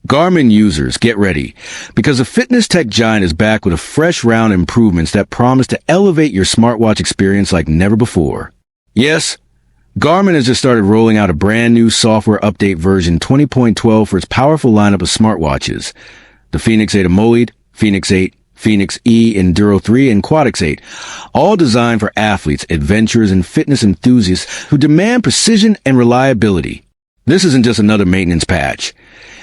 Garmin users, get ready, because the fitness tech giant is back with a fresh round of improvements that promise to elevate your smartwatch experience like never before. Yes, Garmin has just started rolling out a brand new software update version 20.12 for its powerful lineup of smartwatches. The Fenix E AMOLED, Fenix 8, Fenix E, Enduro 3, and Quatix 8, all designed for athletes, adventurers, and fitness enthusiasts who demand precision and reliability. This isn't just another maintenance patch.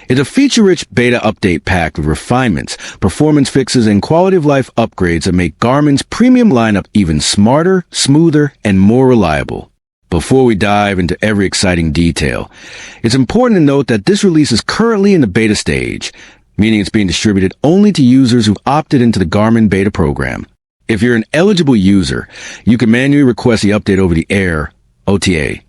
It's a feature-rich beta update packed with refinements, performance fixes, and quality-of-life upgrades that make Garmin's premium lineup even smarter, smoother, and more reliable. Before we dive into every exciting detail, it's important to note that this release is currently in the beta stage, meaning it's being distributed only to users who've opted into the Garmin beta program. If you're an eligible user, you can manually request the update over the air, OTA,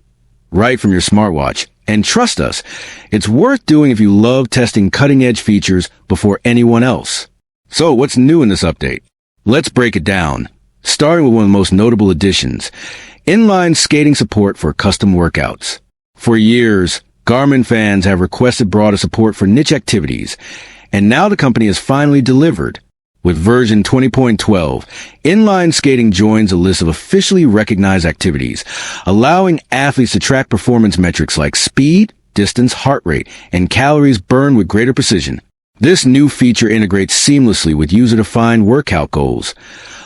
right from your smartwatch. And trust us, it's worth doing if you love testing cutting-edge features before anyone else. So what's new in this update? Let's break it down, starting with one of the most notable additions, inline skating support for custom workouts. For years, Garmin fans have requested broader support for niche activities, and now the company has finally delivered. With version 20.12, inline skating joins a list of officially recognized activities, allowing athletes to track performance metrics like speed, distance, heart rate, and calories burned with greater precision. This new feature integrates seamlessly with user-defined workout goals,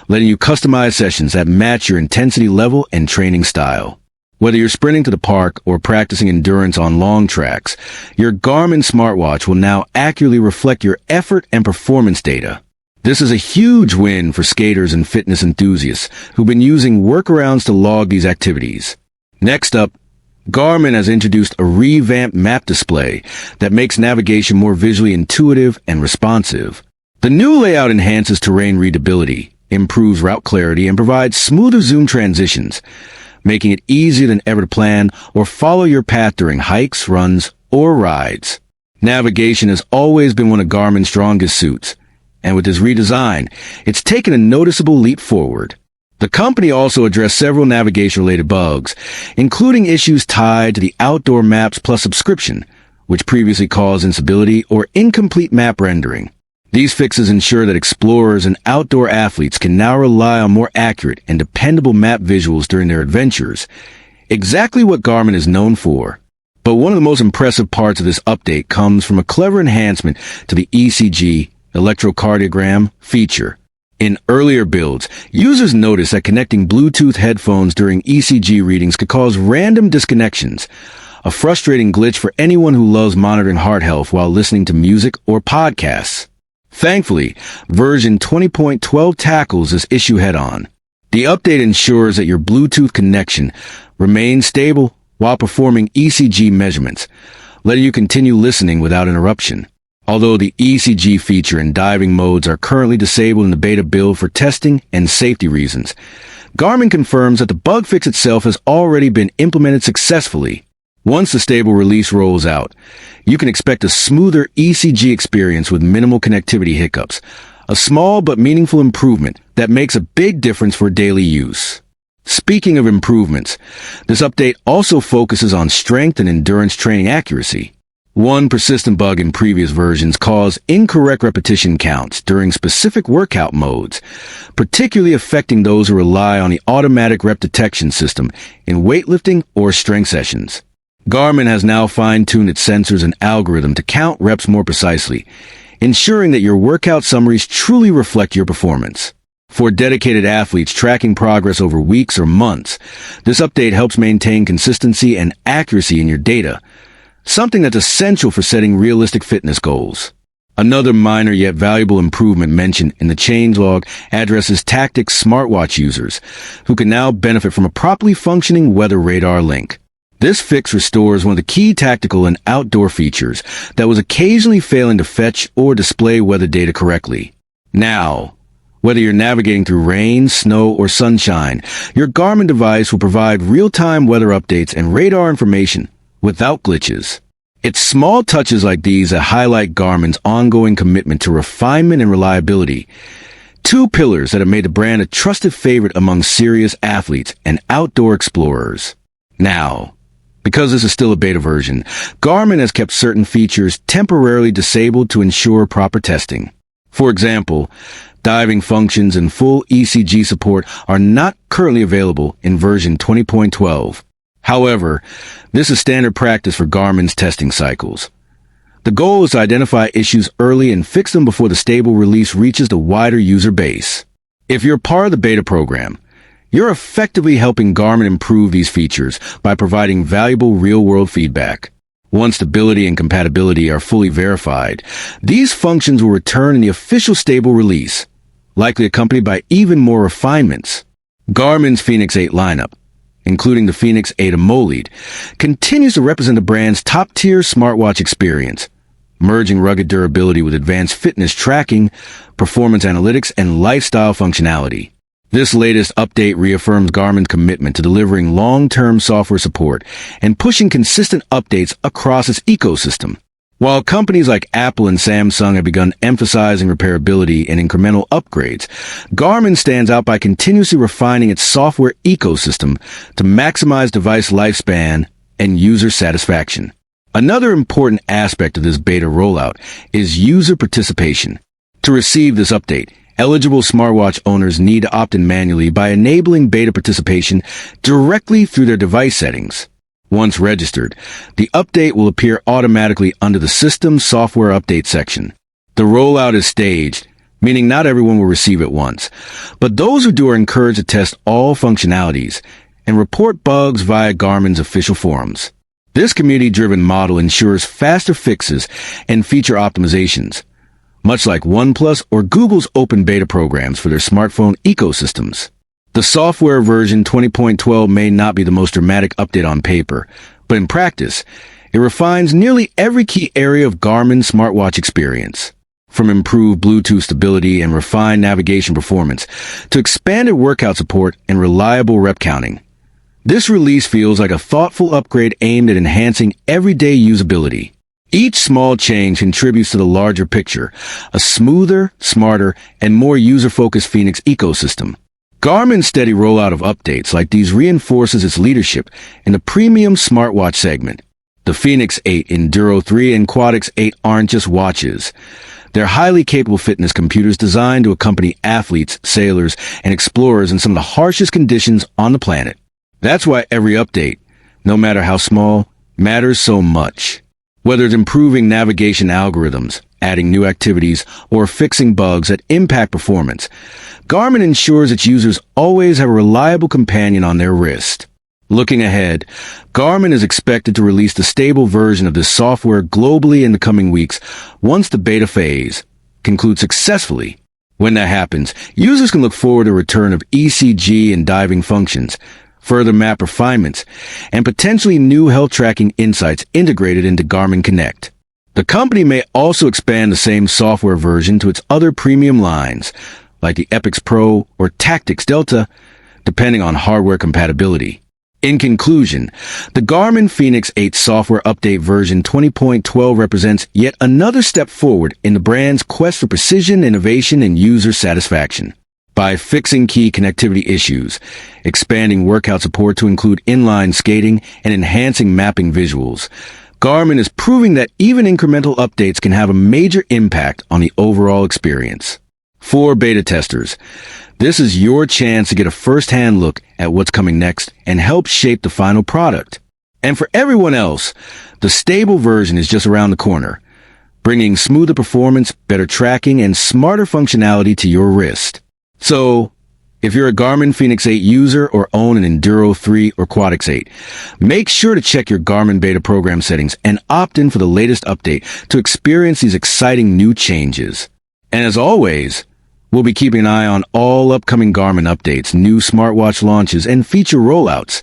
letting you customize sessions that match your intensity level and training style. Whether you're sprinting to the park or practicing endurance on long tracks, your Garmin smartwatch will now accurately reflect your effort and performance data. This is a huge win for skaters and fitness enthusiasts who've been using workarounds to log these activities. Next up, Garmin has introduced a revamped map display that makes navigation more visually intuitive and responsive. The new layout enhances terrain readability, improves route clarity, and provides smoother zoom transitions, making it easier than ever to plan or follow your path during hikes, runs, or rides. Navigation has always been one of Garmin's strongest suits, and with this redesign, it's taken a noticeable leap forward. The company also addressed several navigation-related bugs, including issues tied to the Outdoor Maps Plus subscription, which previously caused instability or incomplete map rendering. These fixes ensure that explorers and outdoor athletes can now rely on more accurate and dependable map visuals during their adventures, exactly what Garmin is known for. But one of the most impressive parts of this update comes from a clever enhancement to the ECG, electrocardiogram, feature. In earlier builds, users noticed that connecting Bluetooth headphones during ECG readings could cause random disconnections, a frustrating glitch for anyone who loves monitoring heart health while listening to music or podcasts. Thankfully, version 20.12 tackles this issue head-on. The update ensures that your Bluetooth connection remains stable while performing ECG measurements, letting you continue listening without interruption. Although the ECG feature and diving modes are currently disabled in the beta build for testing and safety reasons, Garmin confirms that the bug fix itself has already been implemented successfully. Once the stable release rolls out, you can expect a smoother ECG experience with minimal connectivity hiccups, a small but meaningful improvement that makes a big difference for daily use. Speaking of improvements, this update also focuses on strength and endurance training accuracy. One persistent bug in previous versions caused incorrect repetition counts during specific workout modes, particularly affecting those who rely on the automatic rep detection system in weightlifting or strength sessions. Garmin has now fine-tuned its sensors and algorithm to count reps more precisely, ensuring that your workout summaries truly reflect your performance. For dedicated athletes tracking progress over weeks or months, this update helps maintain consistency and accuracy in your data, something that's essential for setting realistic fitness goals. Another minor yet valuable improvement mentioned in the changelog addresses Tactix smartwatch users, who can now benefit from a properly functioning weather radar link. This fix restores one of the key tactical and outdoor features that was occasionally failing to fetch or display weather data correctly. Now, whether you're navigating through rain, snow, or sunshine, your Garmin device will provide real-time weather updates and radar information without glitches. It's small touches like these that highlight Garmin's ongoing commitment to refinement and reliability, two pillars that have made the brand a trusted favorite among serious athletes and outdoor explorers. Now, Because this is still a beta version, Garmin has kept certain features temporarily disabled to ensure proper testing. For example, diving functions and full ECG support are not currently available in version 20.12. However, this is standard practice for Garmin's testing cycles. The goal is to identify issues early and fix them before the stable release reaches the wider user base. If you're part of the beta program, you're effectively helping Garmin improve these features by providing valuable real-world feedback. Once stability and compatibility are fully verified, these functions will return in the official stable release, likely accompanied by even more refinements. Garmin's Fenix 8 lineup, including the Fenix E AMOLED, continues to represent the brand's top-tier smartwatch experience, merging rugged durability with advanced fitness tracking, performance analytics, and lifestyle functionality. This latest update reaffirms Garmin's commitment to delivering long-term software support and pushing consistent updates across its ecosystem. While companies like Apple and Samsung have begun emphasizing repairability and incremental upgrades, Garmin stands out by continuously refining its software ecosystem to maximize device lifespan and user satisfaction. Another important aspect of this beta rollout is user participation. To receive this update, eligible smartwatch owners need to opt in manually by enabling beta participation directly through their device settings. Once registered, the update will appear automatically under the System Software Update section. The rollout is staged, meaning not everyone will receive it once, but those who do are encouraged to test all functionalities and report bugs via Garmin's official forums. This community-driven model ensures faster fixes and feature optimizations, much like OnePlus or Google's open beta programs for their smartphone ecosystems. The software version 20.12 may not be the most dramatic update on paper, but in practice, it refines nearly every key area of Garmin's smartwatch experience. From improved Bluetooth stability and refined navigation performance to expanded workout support and reliable rep counting. This release feels like a thoughtful upgrade aimed at enhancing everyday usability. Each small change contributes to the larger picture, a smoother, smarter, and more user-focused Fenix ecosystem. Garmin's steady rollout of updates like these reinforces its leadership in the premium smartwatch segment. The Fenix 8, Enduro 3, and Quatix 8 aren't just watches. They're highly capable fitness computers designed to accompany athletes, sailors, and explorers in some of the harshest conditions on the planet. That's why every update, no matter how small, matters so much. Whether it's improving navigation algorithms, adding new activities, or fixing bugs that impact performance, Garmin ensures its users always have a reliable companion on their wrist. Looking ahead, Garmin is expected to release the stable version of this software globally in the coming weeks once the beta phase concludes successfully. When that happens, users can look forward to a return of ECG and diving functions, further map refinements, and potentially new health tracking insights integrated into Garmin Connect. The company may also expand the same software version to its other premium lines, like the Epix Pro or Tactix Delta, depending on hardware compatibility. In conclusion, the Garmin Fenix 8 software update version 20.12 represents yet another step forward in the brand's quest for precision, innovation, and user satisfaction. By fixing key connectivity issues, expanding workout support to include inline skating, and enhancing mapping visuals, Garmin is proving that even incremental updates can have a major impact on the overall experience. For beta testers, this is your chance to get a first-hand look at what's coming next and help shape the final product. And for everyone else, the stable version is just around the corner, bringing smoother performance, better tracking, and smarter functionality to your wrist. So, if you're a Garmin Fenix 8 user or own an Enduro 3 or Quatix 8, make sure to check your Garmin beta program settings and opt in for the latest update to experience these exciting new changes. And as always, we'll be keeping an eye on all upcoming Garmin updates, new smartwatch launches, and feature rollouts.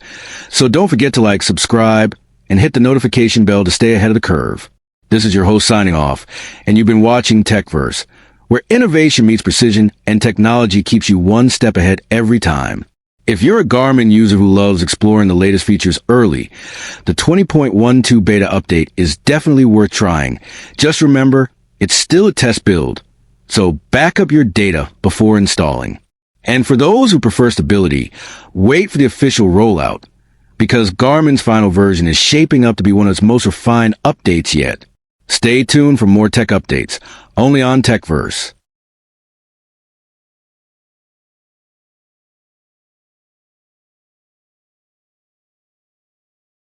So don't forget to like, subscribe, and hit the notification bell to stay ahead of the curve. This is your host signing off, and you've been watching TechVerse, where innovation meets precision and technology keeps you one step ahead every time. If you're a Garmin user who loves exploring the latest features early, the 20.12 beta update is definitely worth trying. Just remember, it's still a test build, so back up your data before installing. And for those who prefer stability, wait for the official rollout, because Garmin's final version is shaping up to be one of its most refined updates yet. Stay tuned for more tech updates, only on TechVerse.